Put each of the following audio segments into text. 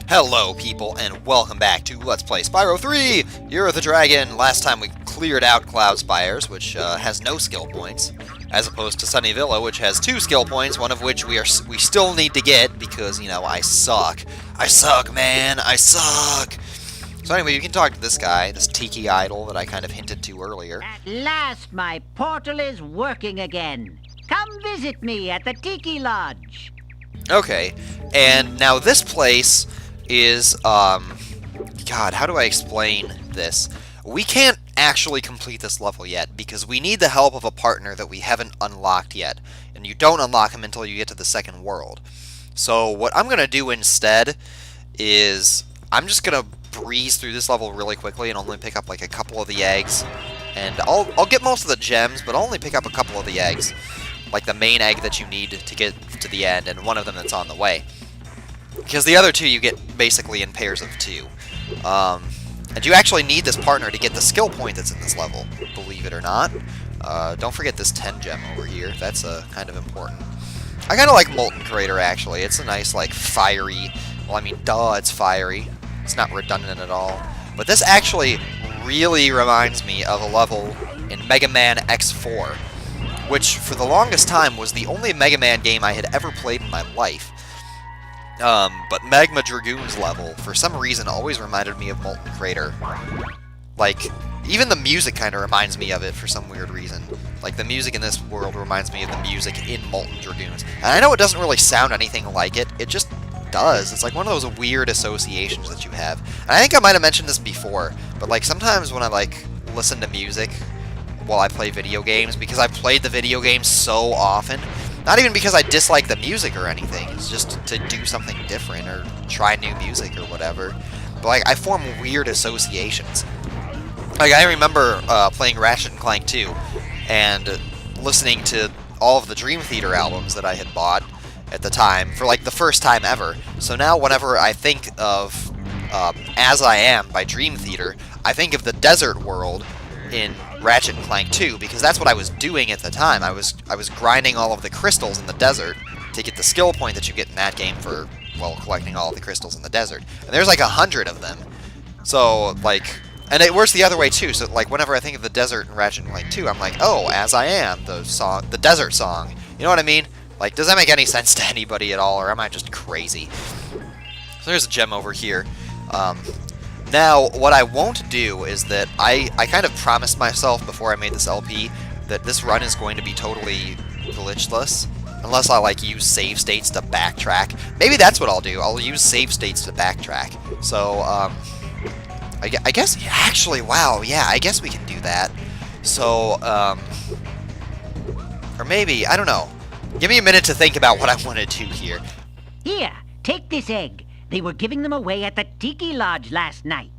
Hello people, and welcome back to Let's Play Spyro 3! You're the Dragon. Last time we cleared out Cloud Spires, which has no skill points, as opposed to Sunny Villa, which has 2 skill points, one of which we still need to get, because, you know, I suck. I suck, man! I suck! So anyway, you can talk to this guy, this Tiki Idol that I kind of hinted to earlier. At last, my portal is working again. Come visit me at the Tiki Lodge. Okay, and now this place is, God, how do I explain this? We can't actually complete this level yet, because we need the help of a partner that we haven't unlocked yet, and you don't unlock him until you get to the second world. So what I'm going to do instead is, I'm just going to breeze through this level really quickly and only pick up like a couple of the eggs, and I'll get most of the gems, but I'll only pick up a couple of the eggs, like the main egg that you need to get to the end, and one of them that's on the way. Because the other two you get basically in pairs of 2. And you actually need this partner to get the skill point that's in this level, believe it or not. Don't forget this 10 gem over here, that's kind of important. I kind of like Molten Crater, actually. It's a nice, like, fiery, well, I mean, duh, it's fiery. It's not redundant at all. But this actually really reminds me of a level in Mega Man X4, which, for the longest time, was the only Mega Man game I had ever played in my life. But Magma Dragoon's level, for some reason, always reminded me of Molten Crater. Like, even the music kind of reminds me of it for some weird reason. Like, the music in this world reminds me of the music in Molten Dragoons. And I know it doesn't really sound anything like it, it just does. It's like one of those weird associations that you have. And I think I might have mentioned this before, but like, sometimes when I, like, listen to music while I play video games, because I've played the video game so often, not even because I dislike the music or anything, it's just to do something different or try new music or whatever. But like, I form weird associations. Like, I remember playing Ratchet and Clank 2 and listening to all of the Dream Theater albums that I had bought at the time for like the first time ever. So now whenever I think of As I Am by Dream Theater, I think of the desert world in Ratchet and Clank 2, because that's what I was doing at the time. I was grinding all of the crystals in the desert to get the skill point that you get in that game for, well, collecting all of the crystals in the desert. And there's like 100 of them. So, like, and it works the other way too. So, like, whenever I think of the desert in Ratchet and Clank 2, I'm like, oh, As I Am, the song, the desert song. You know what I mean? Like, does that make any sense to anybody at all, or am I just crazy? So there's a gem over here. Now, what I won't do is that I kind of promised myself before I made this LP that this run is going to be totally glitchless, unless I, like, use save states to backtrack. Maybe that's what I'll do. I'll use save states to backtrack. So, I guess, actually, wow, yeah, I guess we can do that. So, or maybe, I don't know. Give me a minute to think about what I want to do here. Here, take this egg. They were giving them away at the Tiki Lodge last night.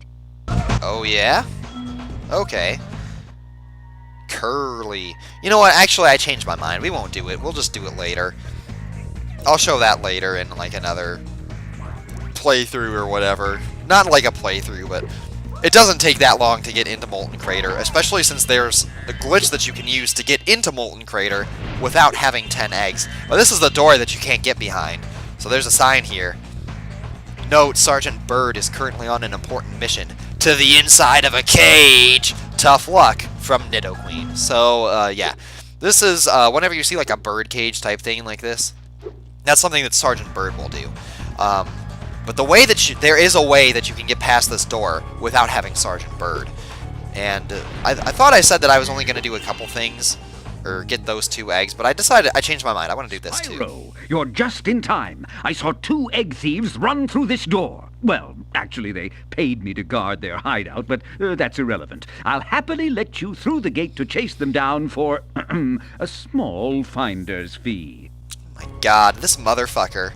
Oh, yeah? Okay. Curly. You know what? Actually, I changed my mind. We won't do it. We'll just do it later. I'll show that later in, like, another playthrough or whatever. Not like a playthrough, but it doesn't take that long to get into Molten Crater, especially since there's a glitch that you can use to get into Molten Crater without having 10 eggs. Well, this is the door that you can't get behind. So there's a sign here. Note, Sergeant Bird is currently on an important mission to the inside of a cage. Tough luck, from Nidoqueen. So, yeah. This is, whenever you see, like, a bird cage type thing like this, that's something that Sergeant Bird will do. But the way that there is a way that you can get past this door without having Sergeant Bird. And I thought I said that I was only going to do a couple things, or get those 2 eggs, but I changed my mind. I want to do this too. Spyro, you're just in time. I saw 2 egg thieves run through this door. Well, actually, they paid me to guard their hideout, but that's irrelevant. I'll happily let you through the gate to chase them down for a small finder's fee. Oh my god, this motherfucker.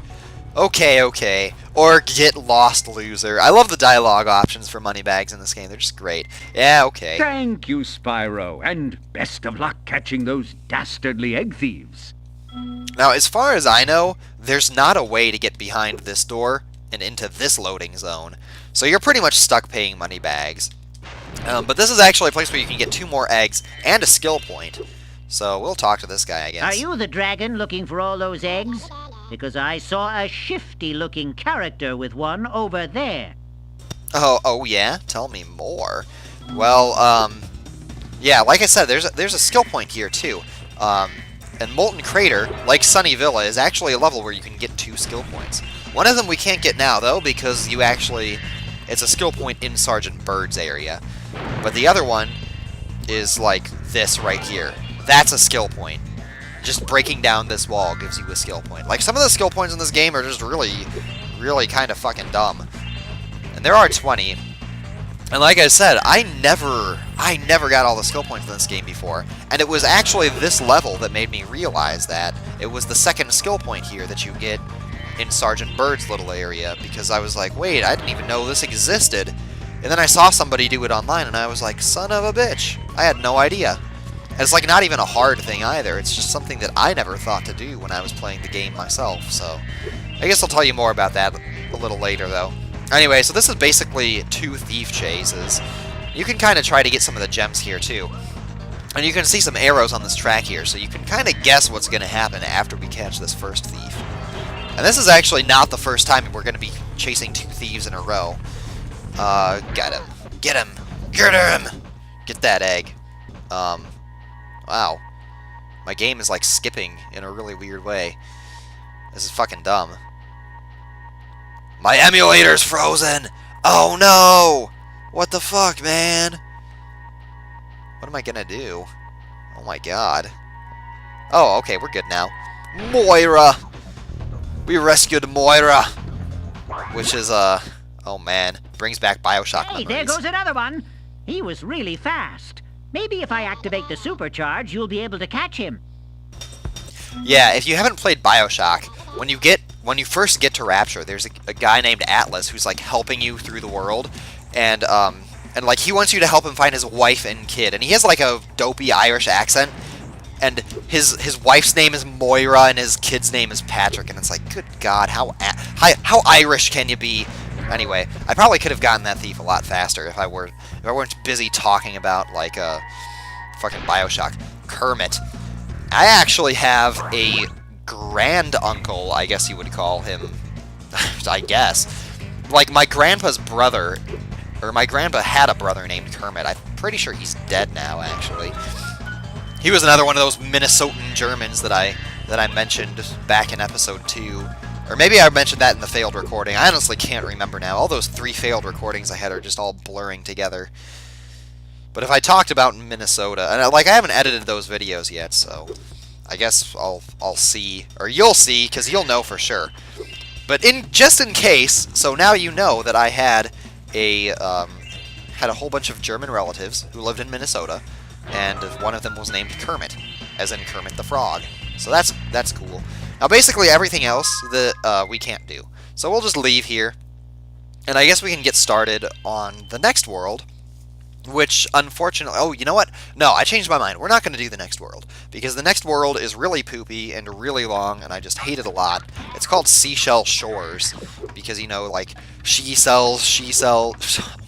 Okay, okay. Or get lost, loser. I love the dialogue options for moneybags in this game. They're just great. Yeah, okay. Thank you, Spyro, and best of luck catching those dastardly egg thieves. Now, as far as I know, there's not a way to get behind this door and into this loading zone. So you're pretty much stuck paying moneybags. But this is actually a place where you can get 2 more eggs and a skill point. So we'll talk to this guy, I guess. Are you the dragon looking for all those eggs? because I saw a shifty-looking character with one over there. Oh yeah? Tell me more. Well, yeah, like I said, there's a skill point here, too. And Molten Crater, like Sunny Villa, is actually a level where you can get 2 skill points. One of them we can't get now, though, because it's a skill point in Sergeant Bird's area. But the other one is like this right here. That's a skill point. Just breaking down this wall gives you a skill point. Like, some of the skill points in this game are just really kind of fucking dumb. And there are 20. And like I said, I never got all the skill points in this game before. And it was actually this level that made me realize that it was the second skill point here that you get in Sergeant Bird's little area. Because I was like, wait, I didn't even know this existed. And then I saw somebody do it online, and I was like, son of a bitch. I had no idea. And it's like not even a hard thing either. It's just something that I never thought to do when I was playing the game myself. So I guess I'll tell you more about that a little later, though. Anyway, so this is basically 2 thief chases. You can kind of try to get some of the gems here, too. And you can see some arrows on this track here, so you can kind of guess what's going to happen after we catch this first thief. And this is actually not the first time we're going to be chasing 2 thieves in a row. Got him. Get him! Get him! Get that egg. Wow. My game is, like, skipping in a really weird way. This is fucking dumb. My emulator's frozen! Oh no! What the fuck, man? What am I gonna do? Oh my god. Oh, okay, we're good now. Moira! We rescued Moira! Which is, oh man, brings back Bioshock Hey, memories. there goes another one. He was really fast. Maybe if I activate the supercharge, you'll be able to catch him. Yeah, if you haven't played Bioshock, when you first get to Rapture, there's a guy named Atlas who's like helping you through the world, and like he wants you to help him find his wife and kid, and he has like a dopey Irish accent, and his wife's name is Moira and his kid's name is Patrick, and it's like, good God, how Irish can you be? Anyway, I probably could have gotten that thief a lot faster if I weren't busy talking about like fucking Bioshock. Kermit. I actually have a grand uncle, I guess you would call him. I guess. Like my grandpa's brother, or my grandpa had a brother named Kermit. I'm pretty sure he's dead now, actually. He was another one of those Minnesotan Germans that I mentioned back in episode 2. Or maybe I mentioned that in the failed recording. I honestly can't remember now. All those 3 failed recordings I had are just all blurring together. But if I talked about Minnesota, and like I haven't edited those videos yet, so I guess I'll see, or you'll see, because you'll know for sure. But just in case, so now you know that I had a whole bunch of German relatives who lived in Minnesota, and one of them was named Kermit, as in Kermit the Frog. So that's cool. Now basically everything else that we can't do. So we'll just leave here, and I guess we can get started on the next world, which unfortunately... Oh, you know what? No, I changed my mind. We're not going to do the next world, because the next world is really poopy and really long, and I just hate it a lot. It's called Seashell Shores, because, you know, like, she sells... Oh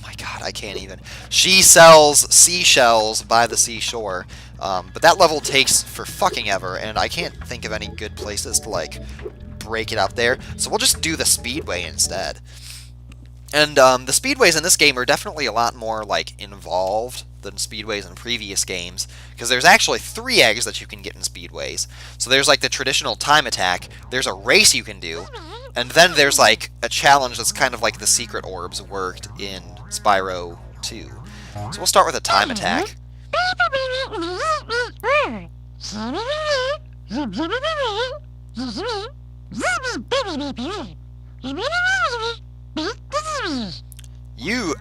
my god, I can't even. She sells seashells by the seashore. But that level takes for fucking ever, and I can't think of any good places to, like, break it up there. So we'll just do the Speedway instead. And the Speedways in this game are definitely a lot more, like, involved than Speedways in previous games, because there's actually 3 eggs that you can get in Speedways. So there's, like, the traditional time attack, there's a race you can do, and then there's, like, a challenge that's kind of like the secret orbs worked in Spyro 2. So we'll start with a time attack.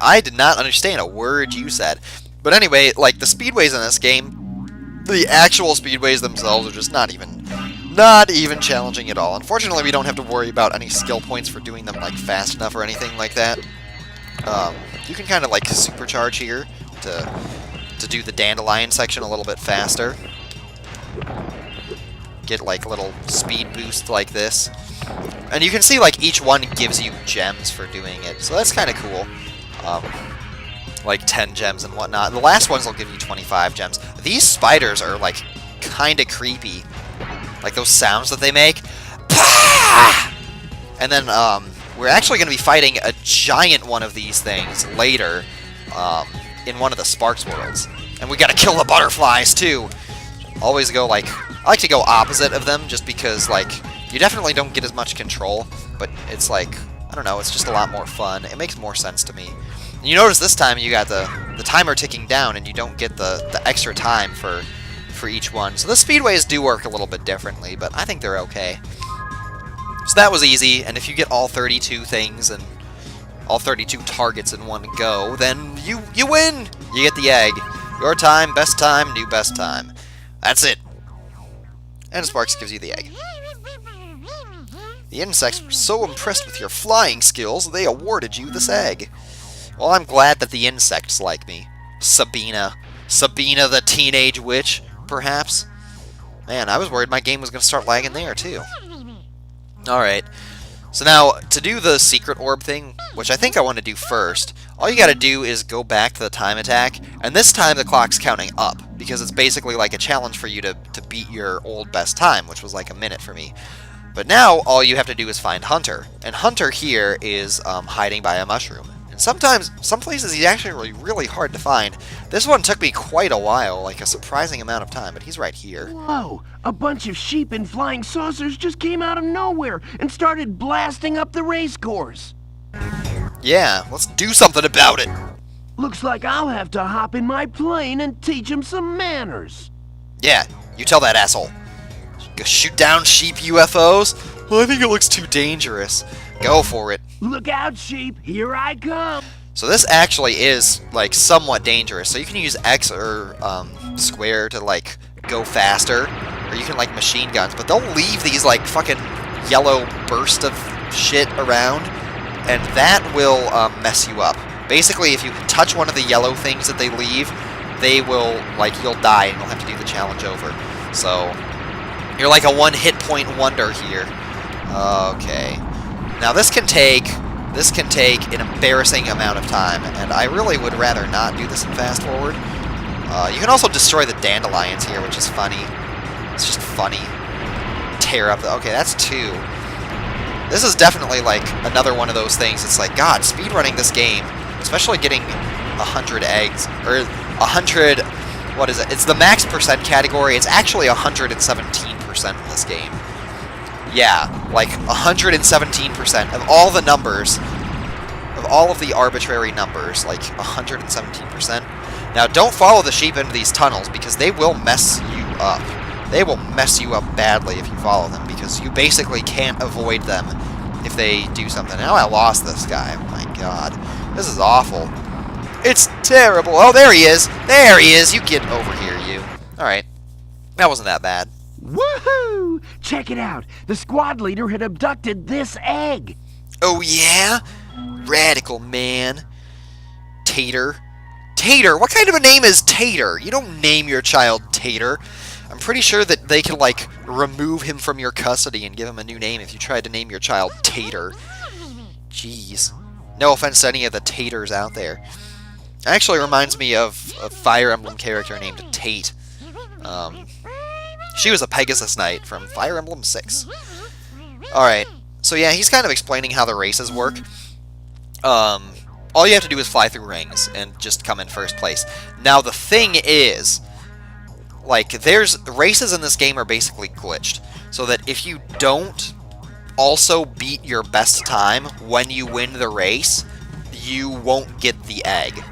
I did not understand a word you said. But anyway, like, the speedways in this game, the actual speedways themselves are just not even challenging at all. Unfortunately, we don't have to worry about any skill points for doing them, like, fast enough or anything like that. You can kind of, like, supercharge here to do the dandelion section a little bit faster. Get, like, a little speed boost like this. And you can see, like, each one gives you gems for doing it, so that's kind of cool. Like 10 gems and whatnot. The last ones will give you 25 gems. These spiders are, like, kind of creepy. Like, those sounds that they make. Pow! Ah! And then we're actually going to be fighting a giant one of these things later in one of the Sparks worlds. And we got to kill the butterflies too. Always go like, I like to go opposite of them just because like you definitely don't get as much control, but it's like, I don't know, it's just a lot more fun. It makes more sense to me. And you notice this time you got the timer ticking down and you don't get the extra time for each one. So the speedways do work a little bit differently, but I think they're okay. So that was easy, and if you get all 32 things and all 32 targets in one go, then you win! You get the egg. Your time, best time, new best time. That's it. And Sparks gives you the egg. The insects were so impressed with your flying skills, they awarded you this egg. Well, I'm glad that the insects like me. Sabina. Sabina the teenage witch, perhaps? Man, I was worried my game was going to start lagging there, too. Alright, so now, to do the secret orb thing, which I think I want to do first, all you gotta do is go back to the time attack, and this time the clock's counting up, because it's basically like a challenge for you to beat your old best time, which was like a minute for me. But now, all you have to do is find Hunter, and Hunter here is hiding by a mushroom. And sometimes, some places he's actually really hard to find. This one took me quite a while, like a surprising amount of time, but he's right here. Whoa! A bunch of sheep and flying saucers just came out of nowhere and started blasting up the race course. Yeah, let's do something about it! Looks like I'll have to hop in my plane and teach him some manners. Yeah, you tell that asshole. Go shoot down sheep UFOs? Well, I think it looks too dangerous. Go for it. Look out, sheep! Here I come! So this actually is, like, somewhat dangerous. So you can use X or square to, like, go faster. Or you can, like, machine guns. But they'll leave these, like, fucking yellow burst of shit around. And that will mess you up. Basically, if you touch one of the yellow things that they leave, they will, like, you'll die and you'll have to do the challenge over. So, you're like a one-hit point wonder here. Okay. Now this can take an embarrassing amount of time, and I really would rather not do this in fast forward. You can also destroy the dandelions here, which is funny. It's just funny. Tear up the... Okay, that's 2. This is definitely like another one of those things. It's like, God, speedrunning this game, especially getting 100 eggs, or 100... What is it? It's the max percent category. It's actually 117% in this game. Yeah, like 117% of all the numbers, of all of the arbitrary numbers, like 117%. Now, don't follow the sheep into these tunnels, because they will mess you up. They will mess you up badly if you follow them, because you basically can't avoid them if they do something. Now I lost this guy. Oh my god. This is awful. It's terrible. Oh, there he is. There he is. You get over here, you. Alright. That wasn't that bad. Woohoo! Check it out. The squad leader had abducted this egg. Oh, yeah? Radical, man. Tater. Tater? What kind of a name is Tater? You don't name your child Tater. I'm pretty sure that they can, like, remove him from your custody and give him a new name if you tried to name your child Tater. Jeez. No offense to any of the Taters out there. It actually reminds me of a Fire Emblem character named Tate. She was a Pegasus Knight from Fire Emblem 6. Alright, so yeah, he's kind of explaining how the races work. All you have to do is fly through rings and just come in first place. Now, the thing is, like, races in this game are basically glitched. So that if you don't also beat your best time when you win the race, you won't get the egg.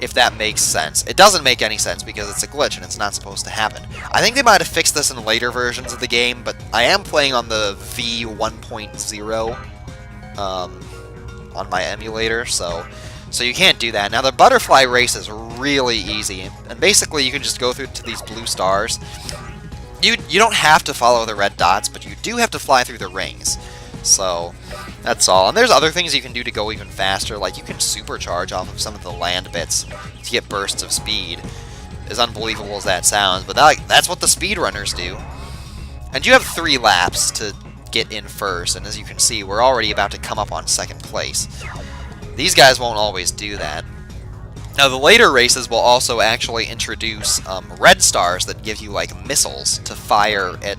If that makes sense. It doesn't make any sense because it's a glitch and it's not supposed to happen. I think they might have fixed this in later versions of the game, but I am playing on the V1.0 on my emulator, so you can't do that. Now, the butterfly race is really easy, and basically you can just go through to these blue stars. You don't have to follow the red dots, but you do have to fly through the rings. So, that's all. And there's other things you can do to go even faster, like you can supercharge off of some of the land bits to get bursts of speed. As unbelievable as that sounds, but that's what the speedrunners do. And you have 3 laps to get in first, and as you can see, we're already about to come up on 2nd place. These guys won't always do that. Now, the later races will also actually introduce red stars that give you, like, missiles to fire at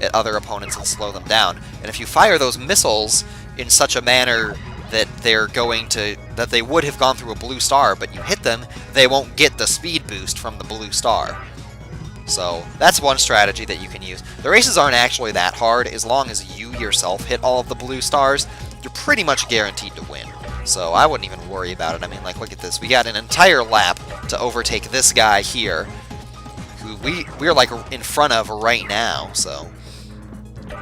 at other opponents and slow them down. And if you fire those missiles in such a manner that that they would have gone through a blue star, but you hit them, they won't get the speed boost from the blue star. So that's one strategy that you can use. The races aren't actually that hard. As long as you yourself hit all of the blue stars, you're pretty much guaranteed to win. So I wouldn't even worry about it. I mean, like, look at this. We got an entire lap to overtake this guy here, who we're like in front of right now. So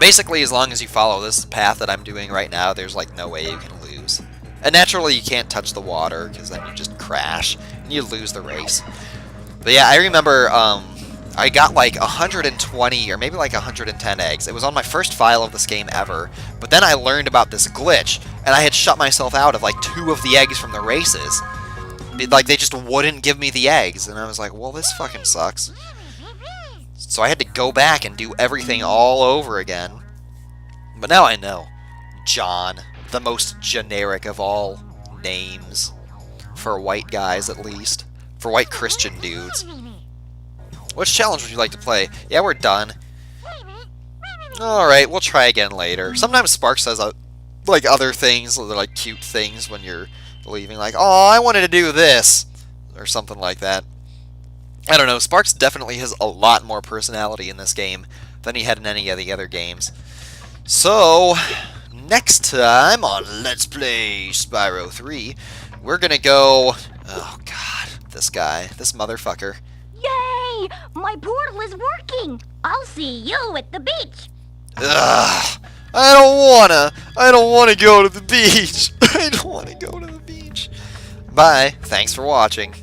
basically, as long as you follow this path that I'm doing right now, there's like no way you can lose. And naturally, you can't touch the water, because then you just crash and you lose the race. But yeah, I remember I got like 120 or maybe like 110 eggs. It was on my first file of this game ever, but then I learned about this glitch, and I had shut myself out of like 2 of the eggs from the races. Like, they just wouldn't give me the eggs, and I was like, well, this fucking sucks. So I had to go back and do everything all over again. But now I know. John, the most generic of all names. For white guys, at least. For white Christian dudes. Which challenge would you like to play? Yeah, we're done. Alright, we'll try again later. Sometimes Spark says like other things, like cute things when you're leaving. Like, oh, I wanted to do this. Or something like that. I don't know, Sparks definitely has a lot more personality in this game than he had in any of the other games. So, next time on Let's Play Spyro 3, we're gonna go... Oh, God. This guy. This motherfucker. Yay! My portal is working! I'll see you at the beach! Ugh! I don't wanna go to the beach! I don't wanna go to the beach! Bye. Thanks for watching.